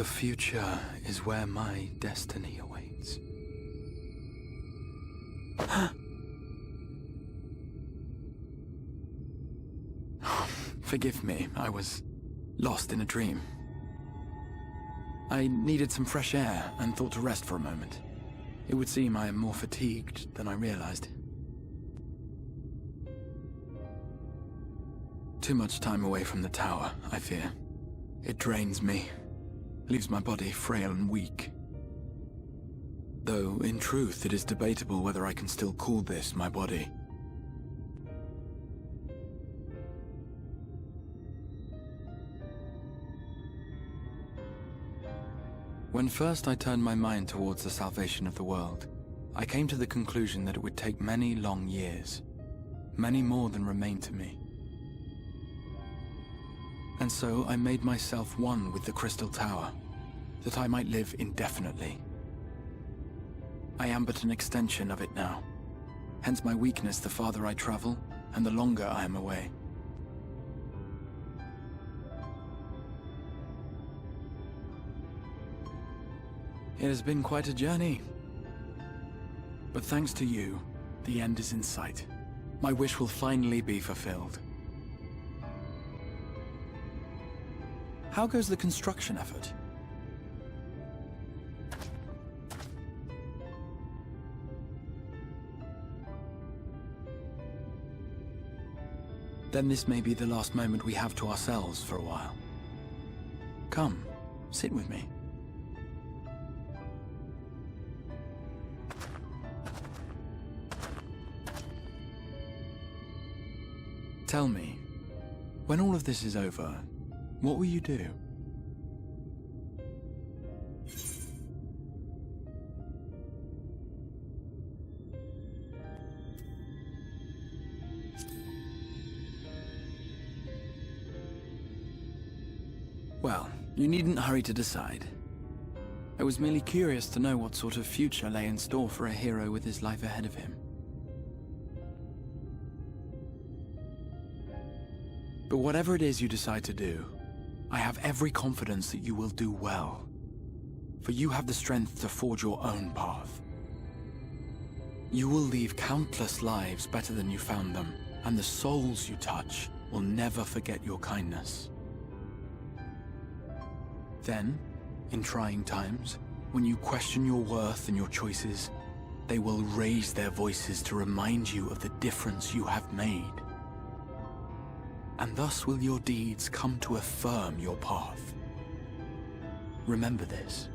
The future is where my destiny awaits. Forgive me, I was lost in a dream. I needed some fresh air and thought to rest for a moment. It would seem I am more fatigued than I realized. Too much time away from the tower, I fear. It drains me, leaves my body frail and weak. Though, in truth, it is debatable whether I can still call this my body. When first I turned my mind towards the salvation of the world, I came to the conclusion that it would take many long years, many more than remain to me. And so I made myself one with the Crystal Tower, that I might live indefinitely. I am but an extension of it now, hence my weakness the farther I travel, and the longer I am away. It has been quite a journey. But thanks to you, the end is in sight. My wish will finally be fulfilled. How goes the construction effort? Then this may be the last moment we have to ourselves for a while. Come, sit with me. Tell me, when all of this is over, what will you do? Well, you needn't hurry to decide. I was merely curious to know what sort of future lay in store for a hero with his life ahead of him. But whatever it is you decide to do, I have every confidence that you will do well. For you have the strength to forge your own path. You will leave countless lives better than you found them, and the souls you touch will never forget your kindness. Then, in trying times, when you question your worth and your choices, they will raise their voices to remind you of the difference you have made. And thus will your deeds come to affirm your path. Remember this.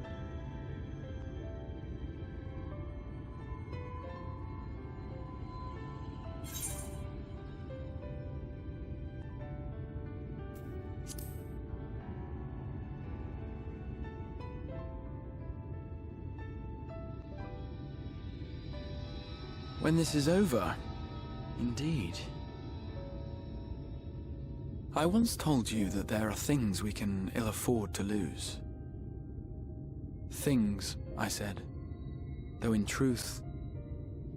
When this is over, indeed. I once told you that there are things we can ill afford to lose. Things, I said, though in truth,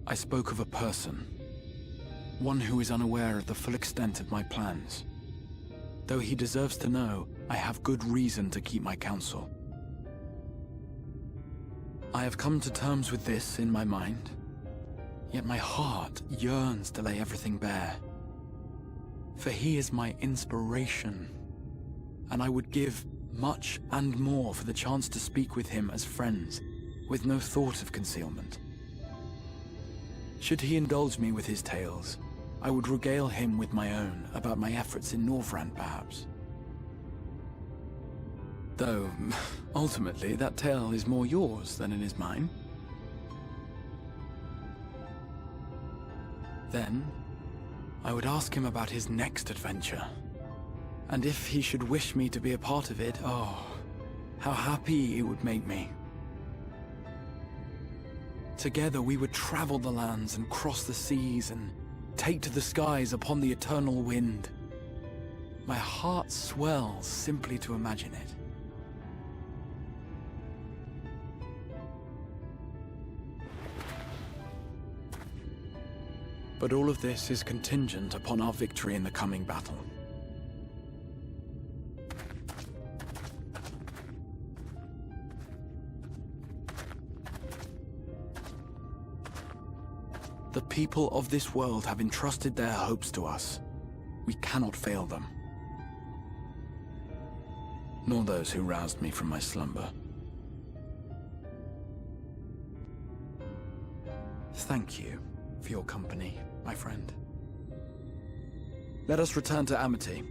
I spoke of a person. One who is unaware of the full extent of my plans. Though he deserves to know, I have good reason to keep my counsel. I have come to terms with this in my mind, yet my heart yearns to lay everything bare. For he is my inspiration, and I would give much and more for the chance to speak with him as friends, with no thought of concealment. Should he indulge me with his tales, I would regale him with my own about my efforts in Northrend, perhaps. Though, ultimately, that tale is more yours than it is mine. Then, I would ask him about his next adventure. And if he should wish me to be a part of it, oh, how happy it would make me. Together we would travel the lands and cross the seas and take to the skies upon the eternal wind. My heart swells simply to imagine it. But all of this is contingent upon our victory in the coming battle. The people of this world have entrusted their hopes to us. We cannot fail them. Nor those who roused me from my slumber. Thank you for your company, my friend. Let us return to Amity.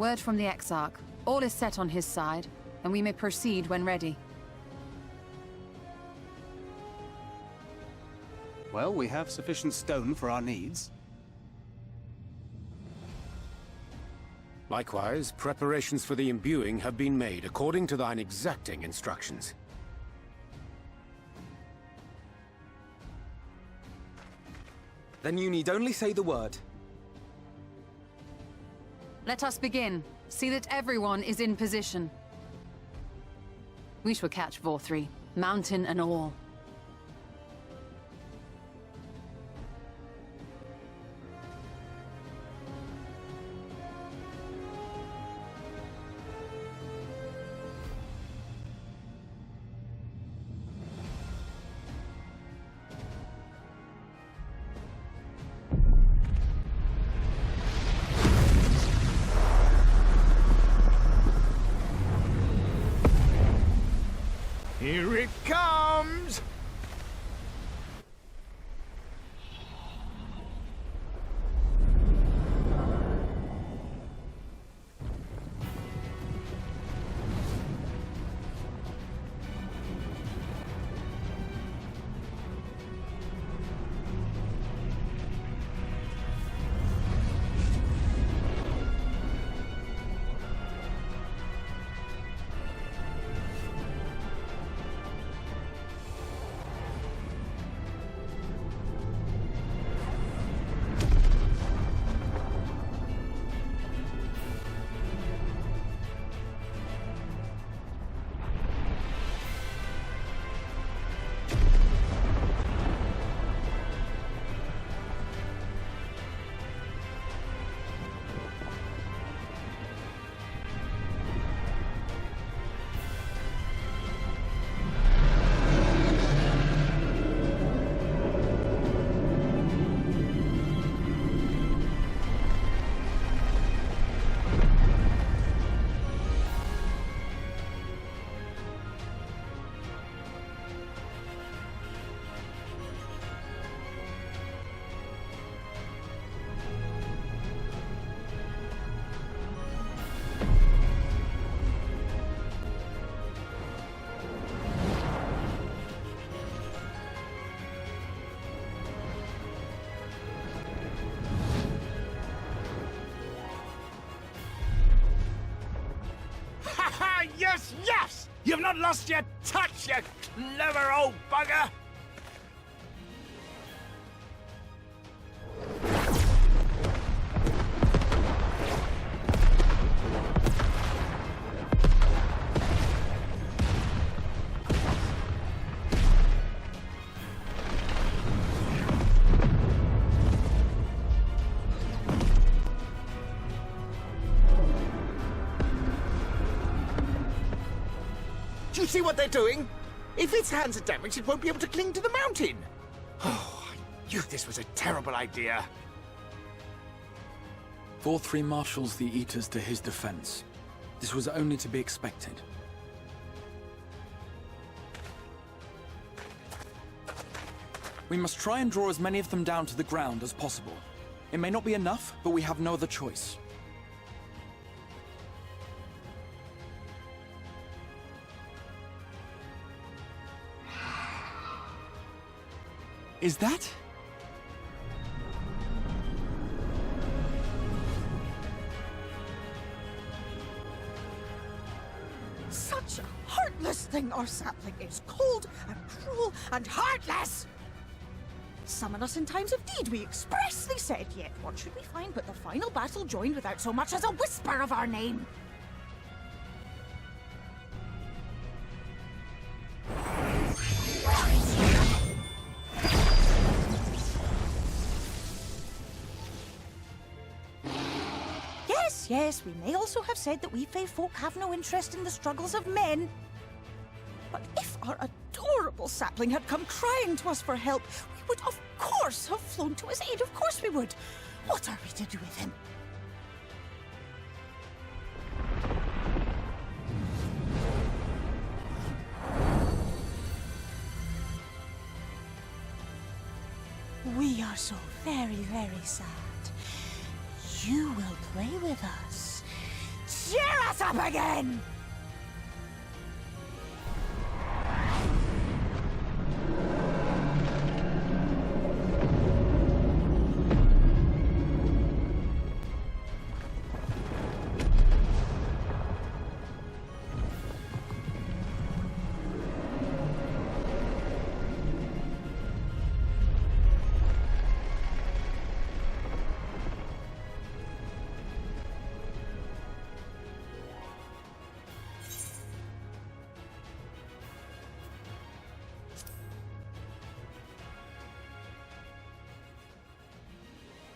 Word from the Exarch. All is set on his side, and we may proceed when ready. Well, we have sufficient stone for our needs. Likewise, preparations for the imbuing have been made according to thine exacting instructions. Then you need only say the word. Let us begin. See that everyone is in position. We shall catch Vauthry, mountain and all. Here it comes! Yes, yes! You've not lost your touch, you clever old bugger! Do you see what they're doing? If its hands are damaged, it won't be able to cling to the mountain. Oh, I knew this was a terrible idea. Vauthry marshals the Eaters to his defense. This was only to be expected. We must try and draw as many of them down to the ground as possible. It may not be enough, but we have no other choice. Is that? Such a heartless thing our sapling is. Cold and cruel and heartless! Summon us in times of need, we expressly said, yet what should we find but the final battle joined without so much as a whisper of our name? Yes, we may also have said that we Fae folk have no interest in the struggles of men. But if our adorable sapling had come crying to us for help, we would of course have flown to his aid. Of course we would. What are we to do with him? We are so very, very sad. You will play with us. cheer us up again!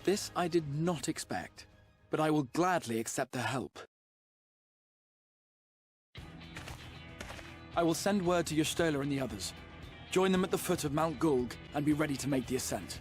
This I did not expect, but I will gladly accept their help. I will send word to Y'shtola and the others. Join them at the foot of Mount Gulg and be ready to make the ascent.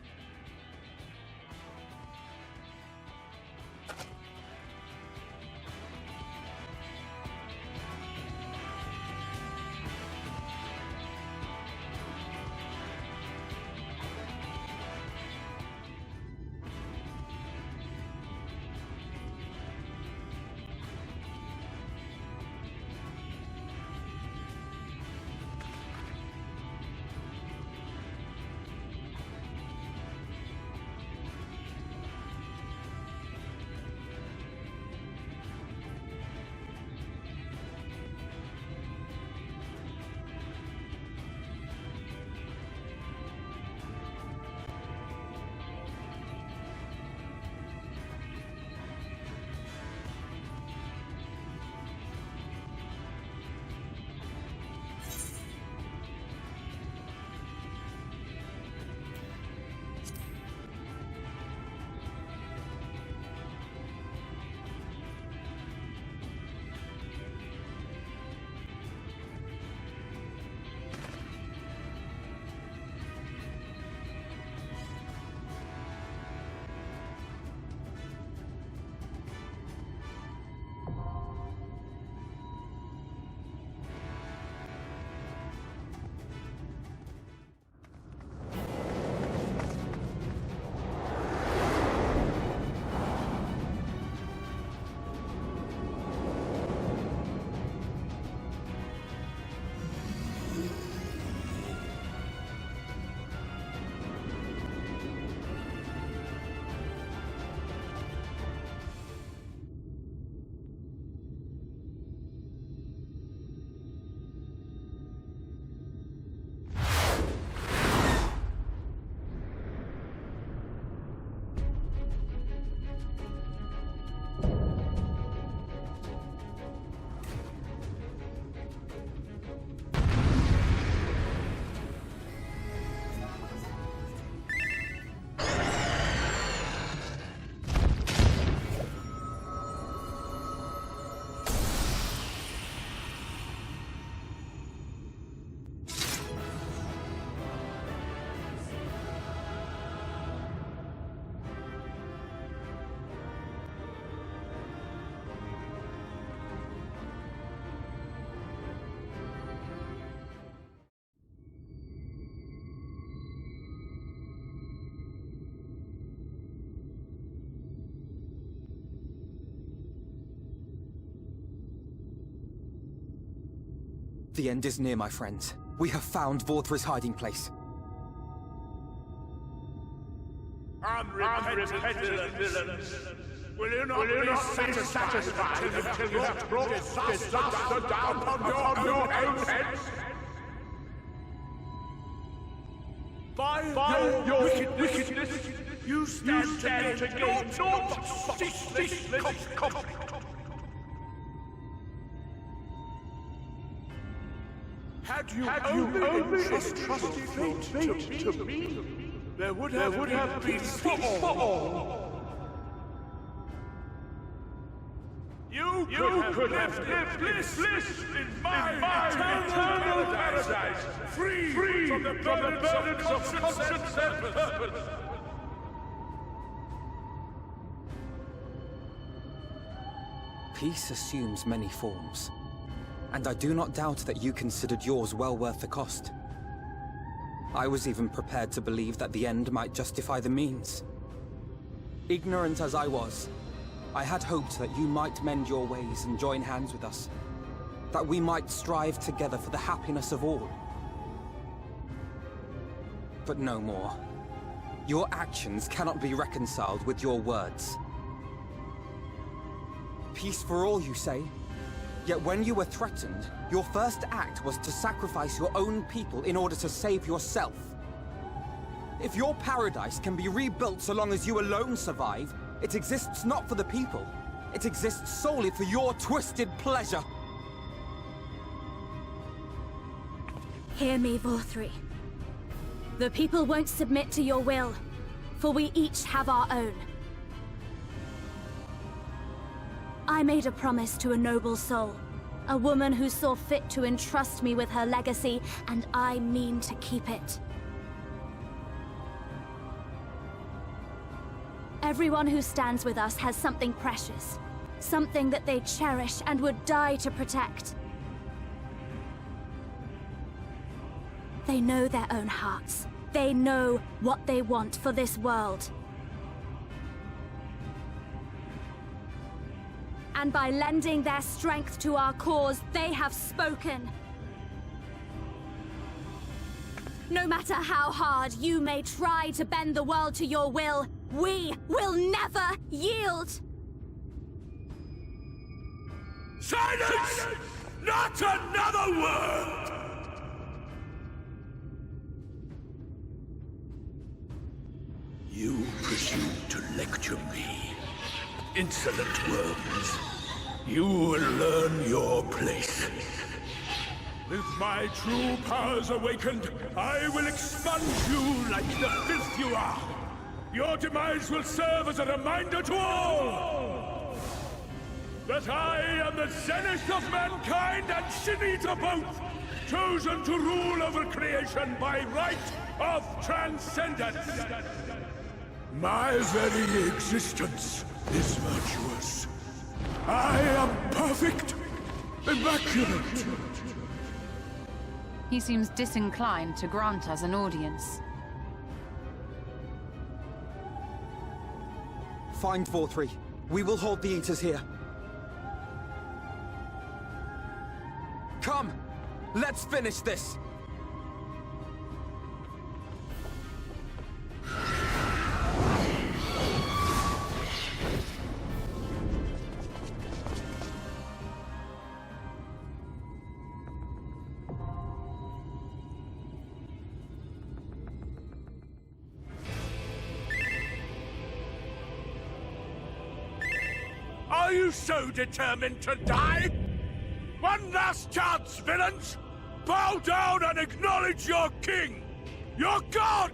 The end is near, my friends. We have found Vauthry's hiding place. Unrepentant villains! Will you not be satisfied until you have brought disaster down upon your own heads? By your wickedness, you stand to gain naught but ceaseless conflict. Had you only trusted fate to me, there would have been peace for all. You could have lived bliss in my eternal paradise, free from the burdens of conscience and purpose. Peace assumes many forms, and I do not doubt that you considered yours well worth the cost. I was even prepared to believe that the end might justify the means. Ignorant as I was, I had hoped that you might mend your ways and join hands with us. That we might strive together for the happiness of all. But no more. Your actions cannot be reconciled with your words. Peace for all, you say? Yet when you were threatened, your first act was to sacrifice your own people in order to save yourself. If your paradise can be rebuilt so long as you alone survive, it exists not for the people. It exists solely for your twisted pleasure. Hear me, Vauthry. The people won't submit to your will, for we each have our own. I made a promise to a noble soul, a woman who saw fit to entrust me with her legacy, and I mean to keep it. Everyone who stands with us has something precious, something that they cherish and would die to protect. They know their own hearts. They know what they want for this world. And by lending their strength to our cause, they have spoken. No matter how hard you may try to bend the world to your will, we will never yield! Silence! Not another word! You presume to lecture me. Insolent worms. You will learn your place. With my true powers awakened, I will expunge you like the filth you are. Your demise will serve as a reminder to all that I am the zenith of mankind and Shinita both, chosen to rule over creation by right of transcendence. My very existence is virtuous. I am perfect, immaculate. He seems disinclined to grant us an audience. Find Vauthry. We will hold the Eaters here. Come! Let's finish this! Are you so determined to die? One last chance, villains! Bow down and acknowledge your king! Your god!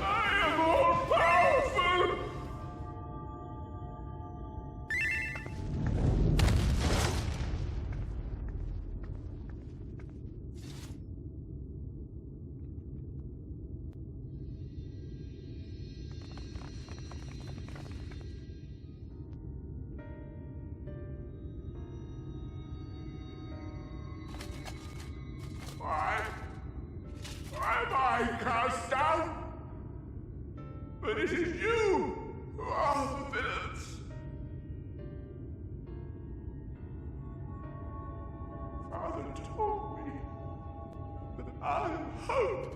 I am all powerful! Why am I cast down? But it is you who are the villains. Father told me that I am hope.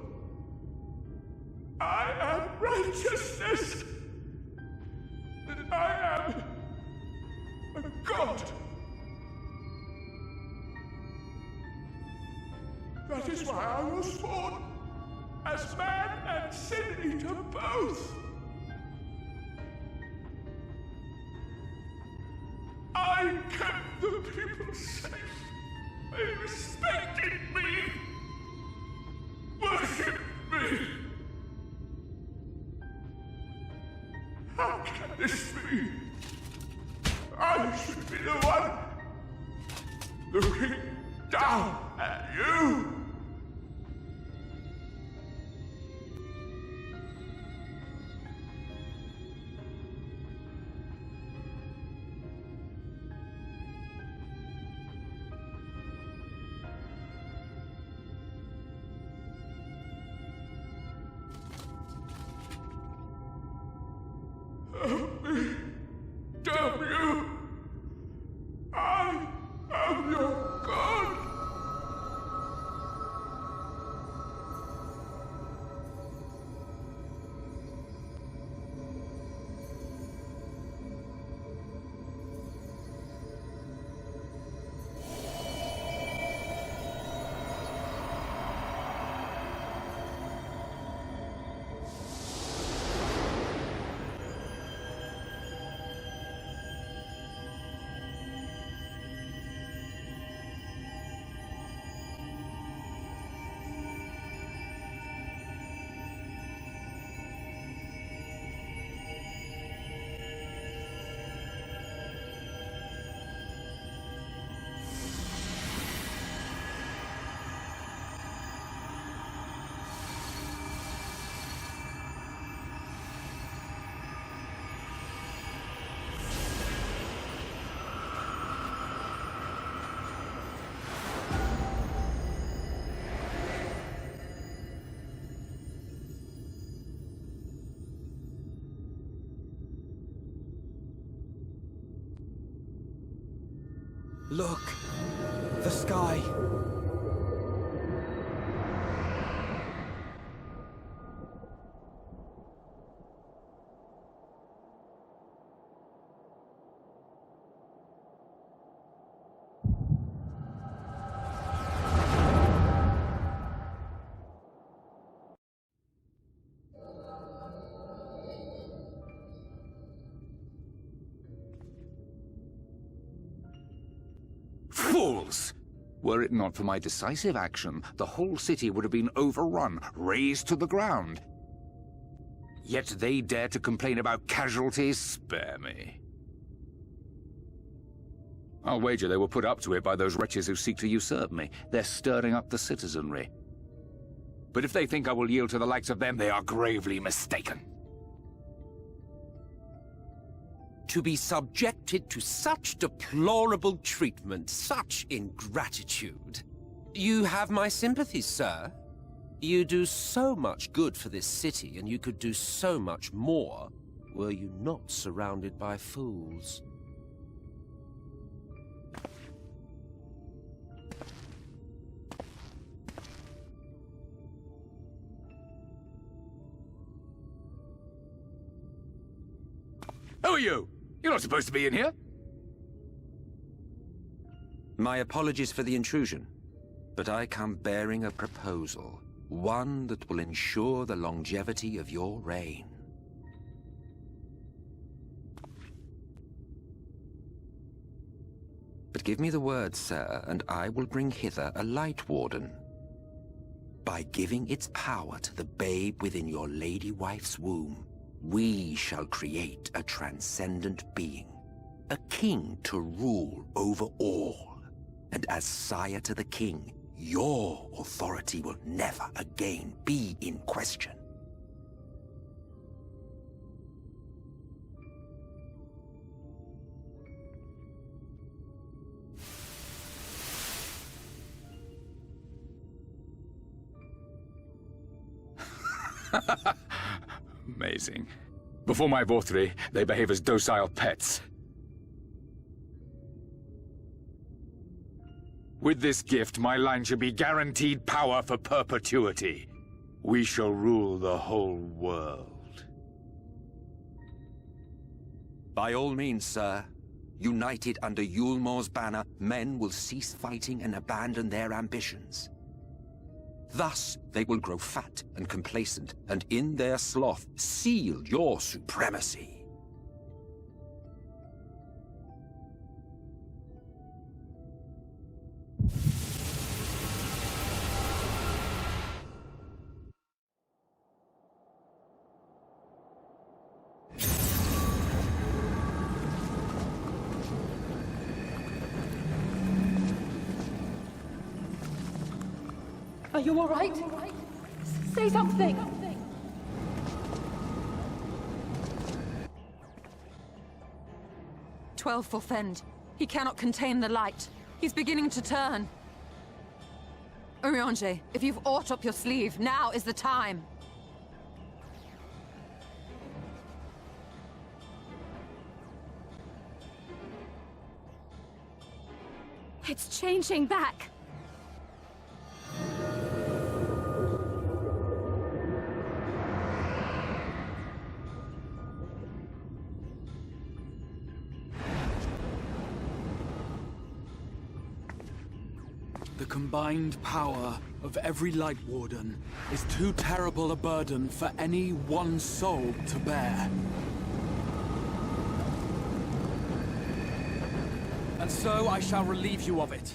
I am righteousness. That I am a god. That is why I was born, as man and sin eater both. I kept the people safe. They respected me, worshipped me. How can this be? I should be the one looking down at you. Help me! Damn you! I am your god! Look! The sky! Fools! Were it not for my decisive action, the whole city would have been overrun, razed to the ground. Yet they dare to complain about casualties? Spare me. I'll wager they were put up to it by those wretches who seek to usurp me. They're stirring up the citizenry. But if they think I will yield to the likes of them, they are gravely mistaken. To be subjected to such deplorable treatment, such ingratitude. You have my sympathies, sir. You do so much good for this city, and you could do so much more were you not surrounded by fools. Who are you? You're not supposed to be in here. My apologies for the intrusion, but I come bearing a proposal. One that will ensure the longevity of your reign. But give me the word, sir, and I will bring hither a Light Warden. By giving its power to the babe within your lady wife's womb, we shall create a transcendent being, a king to rule over all. And as sire to the king, your authority will never again be in question. Amazing. Before my Vauthry, they behave as docile pets. With this gift, my line shall be guaranteed power for perpetuity. We shall rule the whole world. By all means, sir. United under Yulmor's banner, men will cease fighting and abandon their ambitions. Thus, they will grow fat and complacent, and in their sloth, seal your supremacy. Are you all right? Say something! 12 for Fend. He cannot contain the light. He's beginning to turn. Urianger, if you've aught up your sleeve, now is the time. It's changing back. The combined power of every Light Warden is too terrible a burden for any one soul to bear. And so I shall relieve you of it.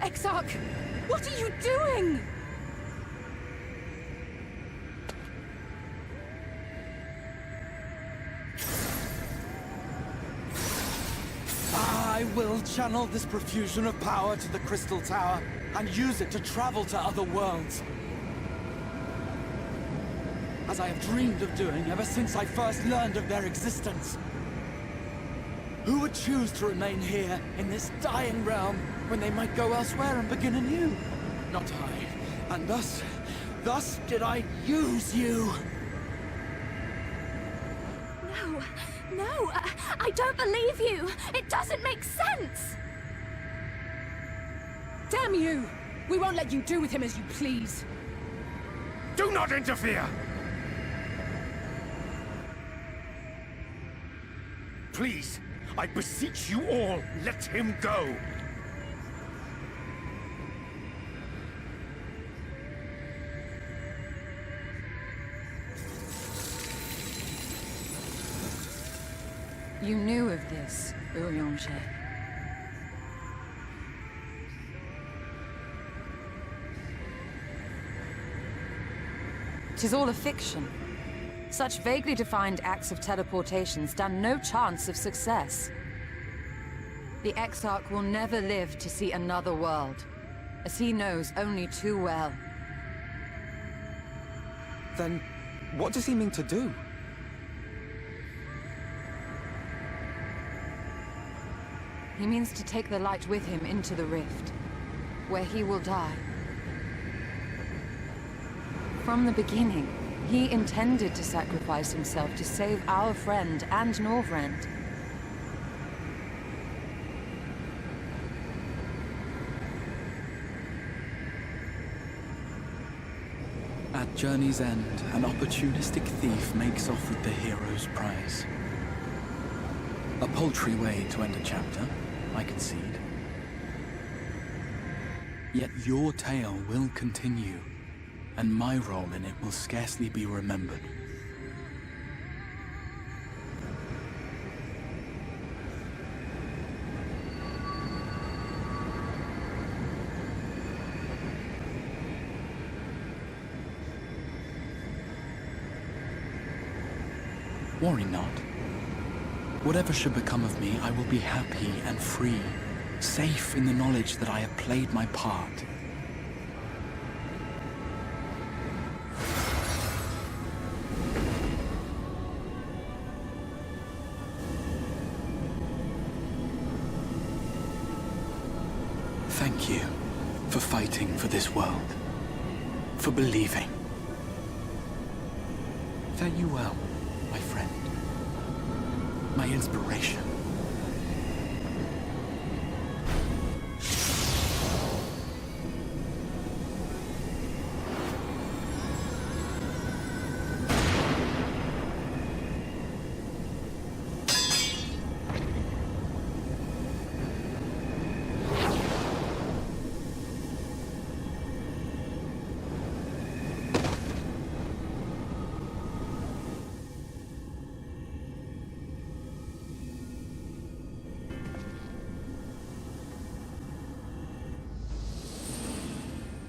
Exarch! What are you doing? I will channel this profusion of power to the Crystal Tower and use it to travel to other worlds. As I have dreamed of doing ever since I first learned of their existence. Who would choose to remain here in this dying realm when they might go elsewhere and begin anew? Not I. And thus did I use you. No, I don't believe you. It doesn't make sense. Damn you! We won't let you do with him as you please. Do not interfere! Please, I beseech you all, let him go! You knew of this, Urianger. Tis all a fiction. Such vaguely defined acts of teleportation stand no chance of success. The Exarch will never live to see another world, as he knows only too well. Then, what does he mean to do? He means to take the light with him into the rift, where he will die. From the beginning, he intended to sacrifice himself to save our friend and Norvrend. At journey's end, an opportunistic thief makes off with the hero's prize. A paltry way to end a chapter, I concede. Yet your tale will continue, and my role in it will scarcely be remembered. Worry not. Whatever should become of me, I will be happy and free, safe in the knowledge that I have played my part. Thank you for fighting for this world, for believing. Fare you well, my friend. My inspiration.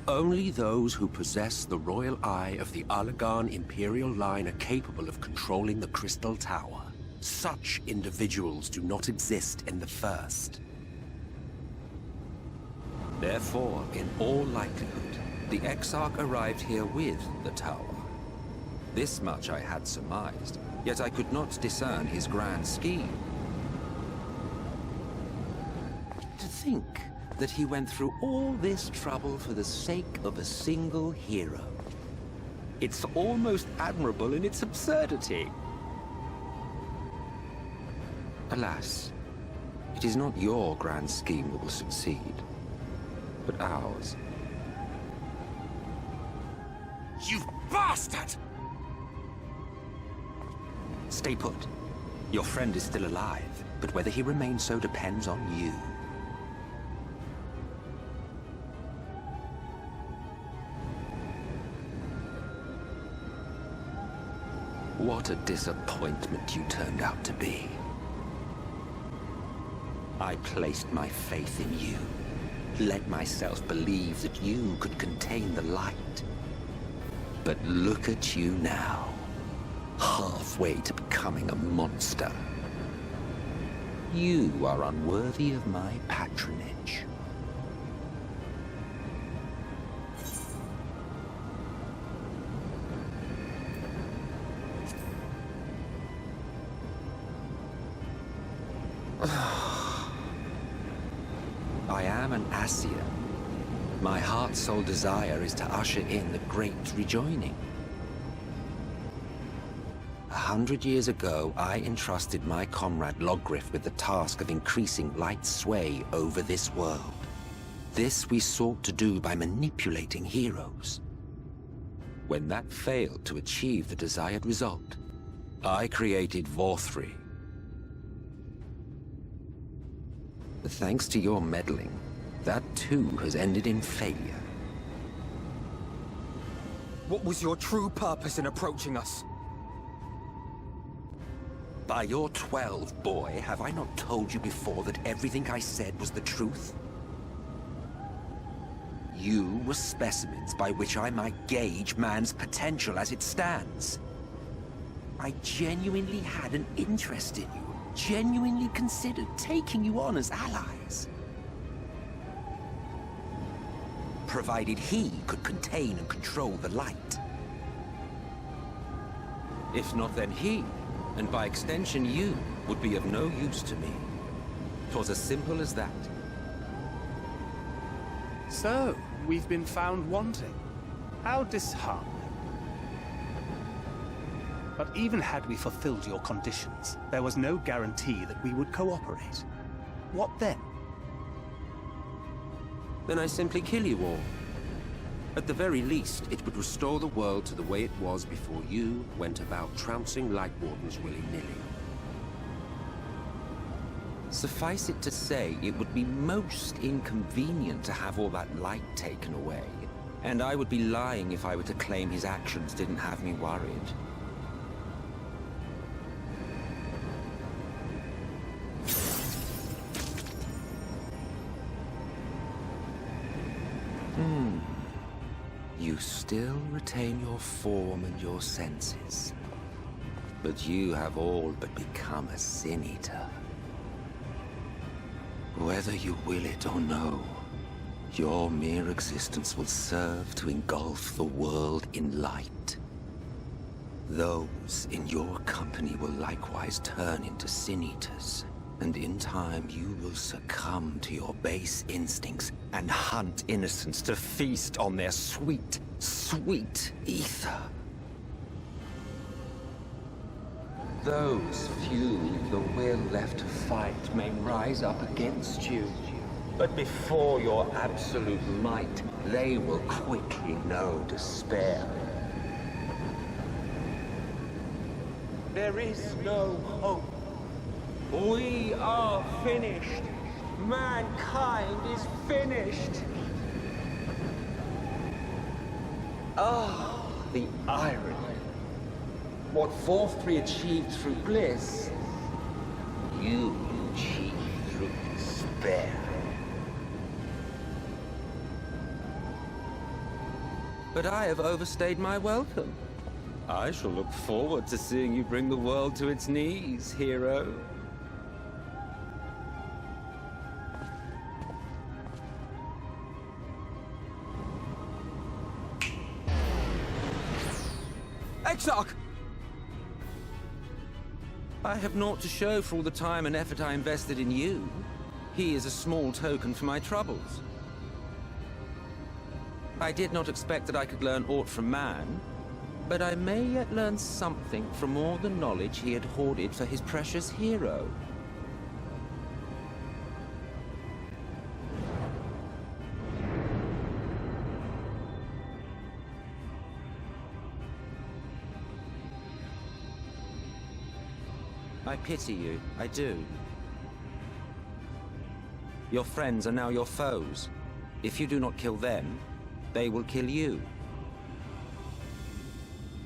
Only those who possess the royal eye of the Allagan Imperial line are capable of controlling the Crystal Tower. Such individuals do not exist in the First. Therefore, in all likelihood, the Exarch arrived here with the tower. This much I had surmised, yet I could not discern his grand scheme. To think that he went through all this trouble for the sake of a single hero. It's almost admirable in its absurdity. Alas, it is not your grand scheme that will succeed, but ours. You bastard! Stay put. Your friend is still alive, but whether he remains so depends on you. What a disappointment you turned out to be. I placed my faith in you, let myself believe that you could contain the light. But look at you now, halfway to becoming a monster. You are unworthy of my patronage. I am an Ascian. My heart's sole desire is to usher in the great rejoining. 100 years ago, I entrusted my comrade Logriff with the task of increasing light's sway over this world. This we sought to do by manipulating heroes. When that failed to achieve the desired result, I created Vauthry. Thanks to your meddling, that too has ended in failure. What was your true purpose in approaching us? By your 12, boy, have I not told you before that everything I said was the truth? You were specimens by which I might gauge man's potential as it stands. I genuinely had an interest in you. Genuinely considered taking you on as allies. Provided he could contain and control the light. If not, then he, and by extension you, would be of no use to me. 'Twas as simple as that. So, we've been found wanting. How disheartening. But even had we fulfilled your conditions, there was no guarantee that we would cooperate. What then? Then I simply kill you all. At the very least, it would restore the world to the way it was before you went about trouncing Light Wardens willy-nilly. Suffice it to say, it would be most inconvenient to have all that light taken away. And I would be lying if I were to claim his actions didn't have me worried. You still retain your form and your senses. But you have all but become a Sin Eater. Whether you will it or no, your mere existence will serve to engulf the world in light. Those in your company will likewise turn into Sin Eaters. And in time, you will succumb to your base instincts and hunt Innocence to feast on their sweet, sweet ether. Those few with the will left to fight may rise up against you. But before your absolute might, they will quickly know despair. There is no hope. We are finished. Mankind is finished. Ah, the irony. What Vauthry achieved through bliss, you achieved through despair. But I have overstayed my welcome. I shall look forward to seeing you bring the world to its knees, hero. Exarch! I have naught to show for all the time and effort I invested in you. He is a small token for my troubles. I did not expect that I could learn aught from man, but I may yet learn something from all the knowledge he had hoarded for his precious hero. I pity you, I do. Your friends are now your foes. If you do not kill them, they will kill you.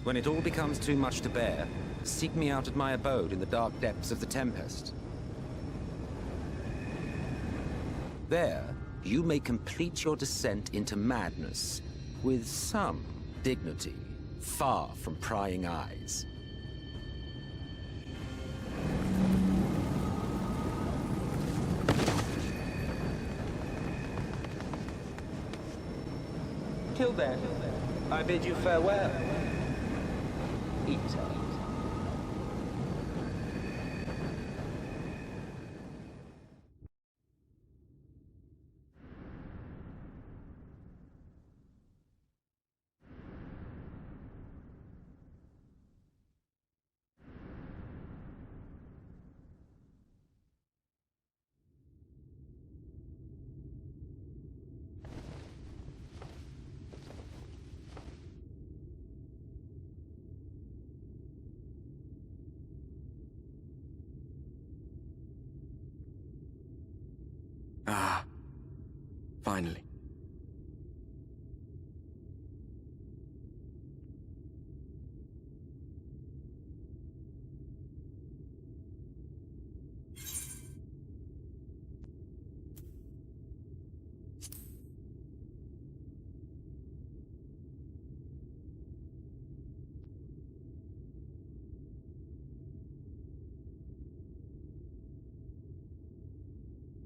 When it all becomes too much to bear, seek me out at my abode in the dark depths of the Tempest. There, you may complete your descent into madness with some dignity, far from prying eyes. Till then, I bid you farewell. Eat. Ah, finally.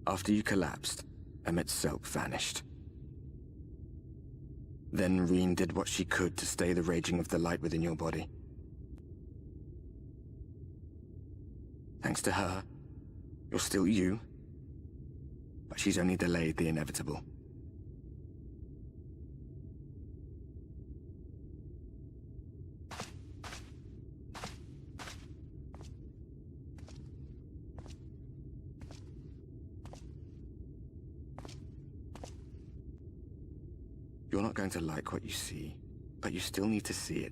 After you collapsed, Emet-Selch vanished. Then Reen did what she could to stay the raging of the light within your body. Thanks to her, you're still you, but she's only delayed the inevitable. You're not going to like what you see, but you still need to see it.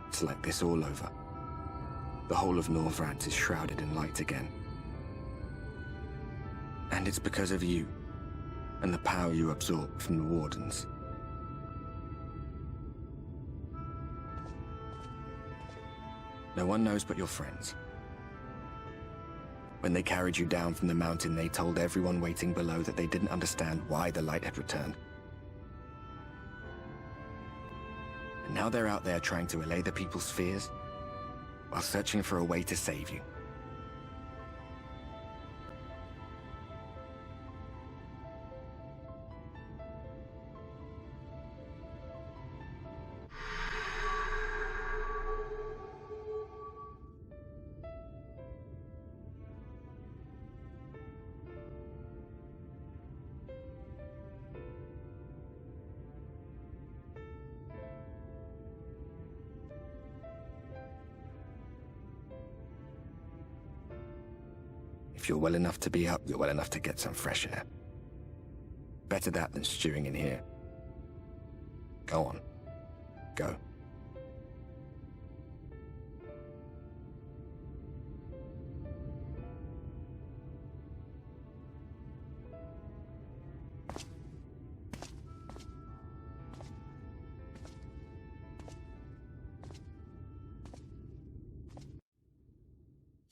It's like this all over. The whole of Northrend is shrouded in light again. And it's because of you, and the power you absorb from the Wardens. No one knows but your friends. When they carried you down from the mountain, they told everyone waiting below that they didn't understand why the light had returned. And now they're out there trying to allay the people's fears, while searching for a way to save you. If you're well enough to be up, you're well enough to get some fresh air. Better that than stewing in here. Go on. Go.